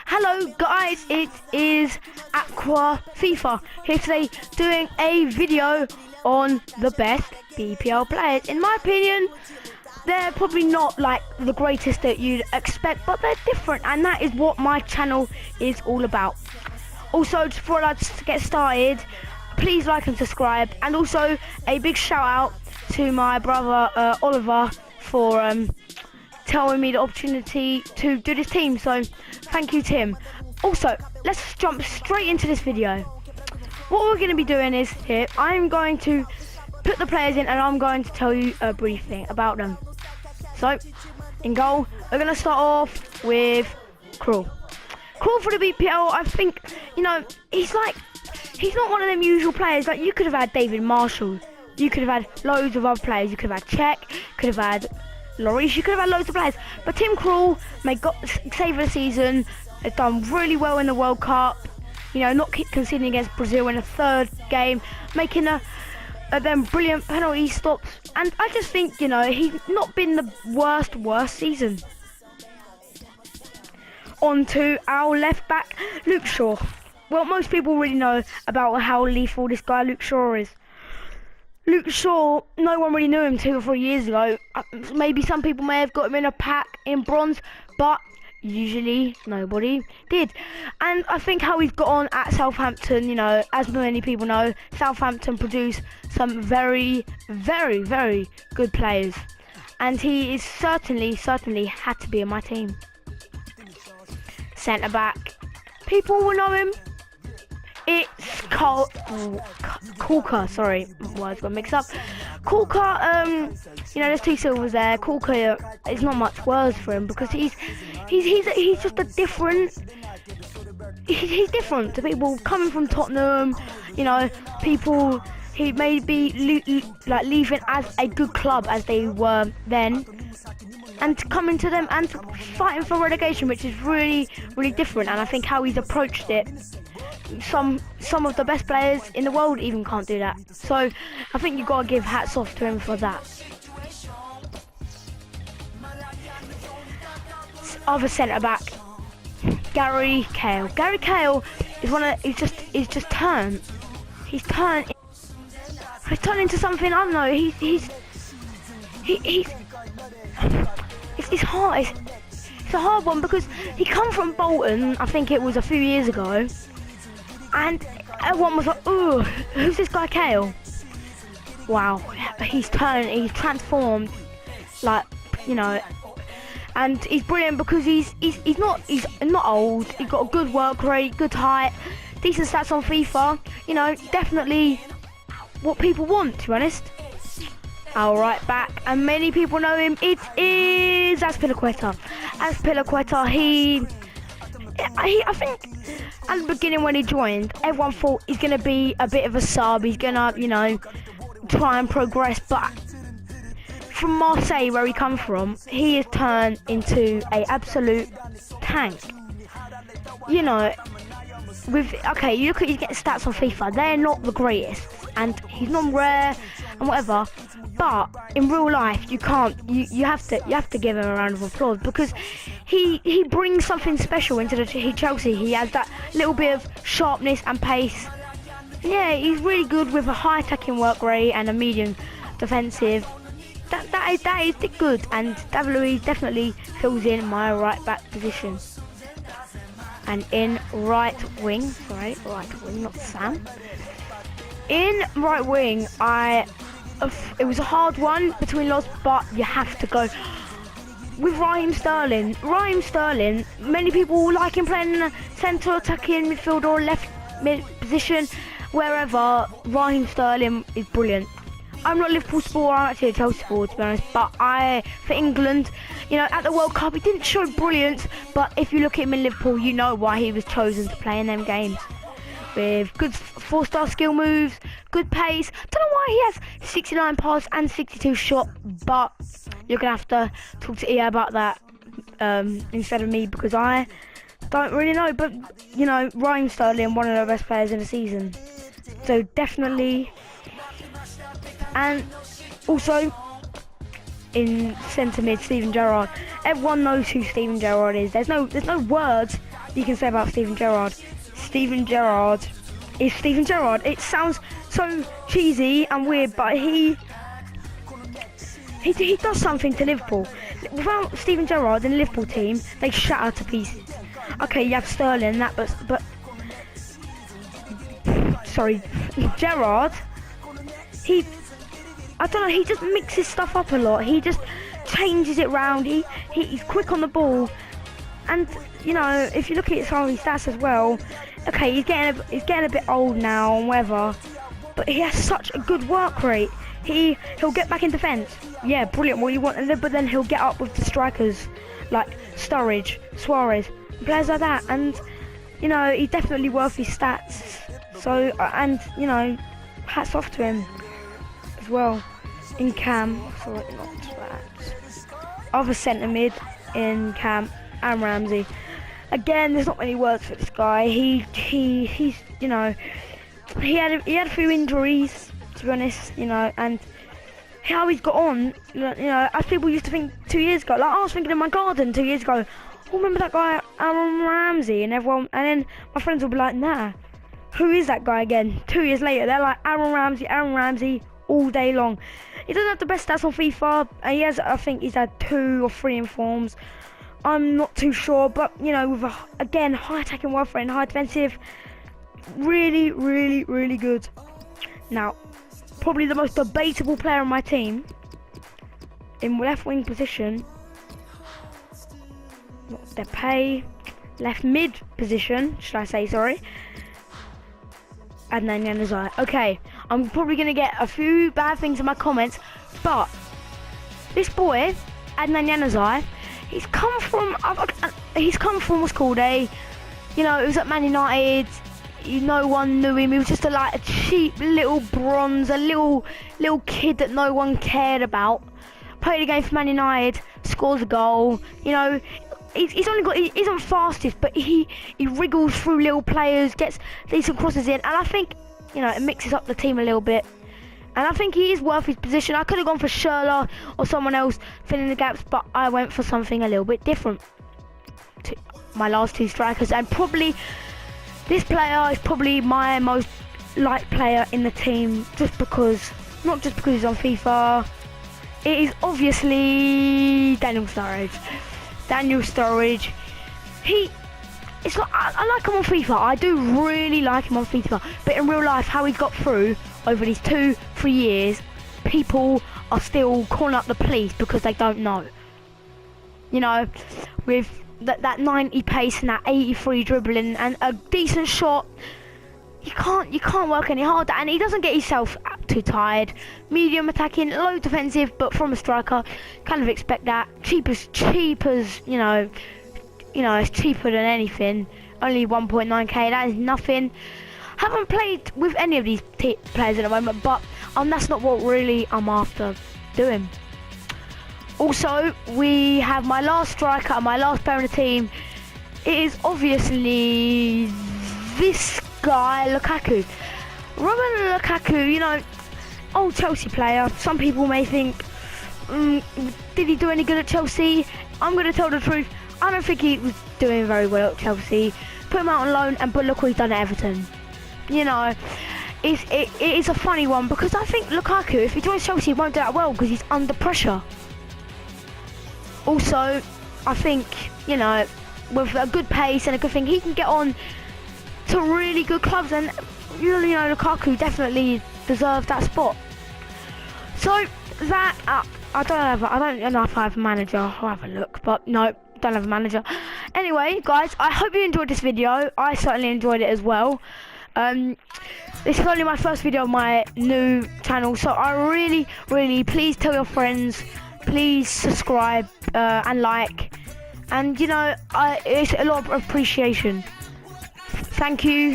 Hello guys, it is Aqua FIFA here today doing a video on the best BPL players. In my opinion, they're probably not like the greatest that you'd expect, but they're different, and that is what my channel is all about. Also, before I get started, please like and subscribe, and also a big shout out to my brother Oliver for telling me the opportunity to do this team, so thank you, Tim. Also, let's jump straight into this video. What we're going to be doing is here, I'm going to put the players in and I'm going to tell you a briefing about them. So, in goal, we're going to start off with Krul. Krul for the BPL, I think, you know, he's not one of them usual players. Like, you could have had David Marshall, you could have had loads of other players, you could have had Czech, could have had Lloris, you could have had loads of players, but Tim Krul made save of the season, has done really well in the World Cup, you know, not conceding against Brazil in the third game, making them brilliant penalty stops, and I just think, you know, he's not been the worst season. On to our left back, Luke Shaw. Well, most people already know about how lethal this guy Luke Shaw is. Luke Shaw, no one really knew him 2 or 3 years ago. Maybe some people may have got him in a pack in bronze, but usually nobody did. And I think how he's got on at Southampton, you know, as many people know, Southampton produce some very, very, very good players. And he is certainly had to be in my team. Centre back, people will know him. It's Kulka, sorry, words got mixed up. Kulka, you know, there's 2 silvers there. Kulka is not much words for him because he's just a different. He's different to people coming from Tottenham. You know, people he may be like leaving as a good club as they were then, and coming to them and fighting for relegation, which is really different. And I think how he's approached it, some of the best players in the world even can't do that. So I think you've got to give hats off to him for that. Other centre back, Gary Cahill. Gary Cahill is he's turned into something. I don't know. It's hard. It's a hard one because he come from Bolton. I think it was a few years ago. And everyone was like, "Ooh, who's this guy Cahill?" Wow, he's transformed, like, you know, and he's brilliant because he's not old. He's got a good work rate, good height, decent stats on FIFA. You know, definitely what people want, to be honest. Our right back, and many people know him. It is Azpilicueta. Azpilicueta, I think at the beginning when he joined, everyone thought he's going to be a bit of a sub. He's going to, you know, try and progress. But from Marseille, where he come from, he has turned into a absolute tank. You know, okay, you look at his stats on FIFA. They're not the greatest, and he's not rare and whatever. But in real life, you can't. You have to give him a round of applause because he brings something special into the Chelsea. He has that little bit of sharpness and pace. Yeah, he's really good with a high attacking work rate and a medium defensive. That is good, and David Luiz definitely fills in my right back position. And in right wing, not Sam. In right wing, it was a hard one between lots, but you have to go with Raheem Sterling. Raheem Sterling, many people like him playing in the centre, attacking midfield or left mid position, wherever. Raheem Sterling is brilliant. I'm not Liverpool sport, I'm actually a Chelsea sport, to be honest, but for England, you know, at the World Cup he didn't show brilliance, but if you look at him in Liverpool, you know why he was chosen to play in them games. With good 4-star skill moves, good pace. Don't know why he has 69 pass and 62 shot, but you're gonna have to talk to Ia about that instead of me, because I don't really know. But you know, Raheem Sterling, one of the best players in the season, so definitely. And also in centre mid, Steven Gerrard. Everyone knows who Steven Gerrard is. There's no words you can say about Steven Gerrard. Steven Gerrard is Steven Gerrard. It sounds so cheesy and weird, but he does something to Liverpool. Without Steven Gerrard in the Liverpool team, they shatter to pieces. Okay, you have Sterling, but sorry, Gerrard. I don't know. He just mixes stuff up a lot. He just changes it round. He's quick on the ball, and you know, if you look at some of his stats as well, okay, he's getting a bit old now and whatever, but he has such a good work rate. He'll get back in defence. Yeah, brilliant. What you want, but then he'll get up with the strikers like Sturridge, Suarez, players like that, and you know, he's definitely worth his stats. So and you know, hats off to him as well. In Cam, sorry, not that. Other centre mid in Cam and Ramsey. Again, there's not many words for this guy. He's you know, he had a few injuries, to be honest, you know, and how he's got on, you know, as people used to think 2 years ago. Like I was thinking in my garden 2 years ago, oh, remember that guy Aaron Ramsey, and everyone, and then my friends will be like, nah, who is that guy again? 2 years later, they're like Aaron Ramsey all day long. He doesn't have the best stats on FIFA. He has, I think he's had 2 or 3 informs. I'm not too sure, but you know, with again, high attacking work rate and high defensive, really, really, really good. Now, probably the most debatable player on my team in left wing position, Depay, left mid position, should I say, sorry, and then Januzaj. Okay, I'm probably going to get a few bad things in my comments, but this boy, Adnan Januzaj, he's come from what's called you know, it was at Man United. No one knew him. He was just a cheap little bronze, a little kid that no one cared about. Played a game for Man United, scores a goal. You know, he isn't fastest, but he wriggles through little players, gets decent crosses in, and I think, you know, it mixes up the team a little bit. And I think he is worth his position. I could have gone for Schürrle or someone else filling the gaps, but I went for something a little bit different to my last 2 strikers, and probably this player is probably my most liked player in the team, just because, not just because he's on FIFA. It is obviously Daniel Sturridge. Daniel Sturridge. It's not, I like him on FIFA. I do really like him on FIFA. But in real life, how he's got through over these 2-3 years, people are still calling up the police because they don't know. You know, with that 90 pace and that 83 dribbling and a decent shot, you can't work any harder, and he doesn't get himself too tired. Medium attacking, low defensive, but from a striker, kind of expect that. Cheap as you know, it's cheaper than anything. Only 1.9k, that is nothing. Haven't played with any of these players at the moment, but that's not what really I'm after doing. Also, we have my last striker and my last player in the team. It is obviously this guy, Lukaku. Romelu Lukaku, you know, old Chelsea player. Some people may think, did he do any good at Chelsea? I'm going to tell the truth. I don't think he was doing very well at Chelsea. Put him out on loan, but look what he's done at Everton. You know, it is a funny one, because I think Lukaku, if he joins Chelsea, he won't do that well because he's under pressure. Also, I think, you know, with a good pace and a good thing, he can get on to really good clubs, and you know, Lukaku definitely deserves that spot. So that I don't know if I have a manager. I'll have a look, but no, don't have a manager. Anyway, guys, I hope you enjoyed this video. I certainly enjoyed it as well. This is only my first video on my new channel, so I really please tell your friends, please subscribe and like, and you know, it's a lot of appreciation. Thank you.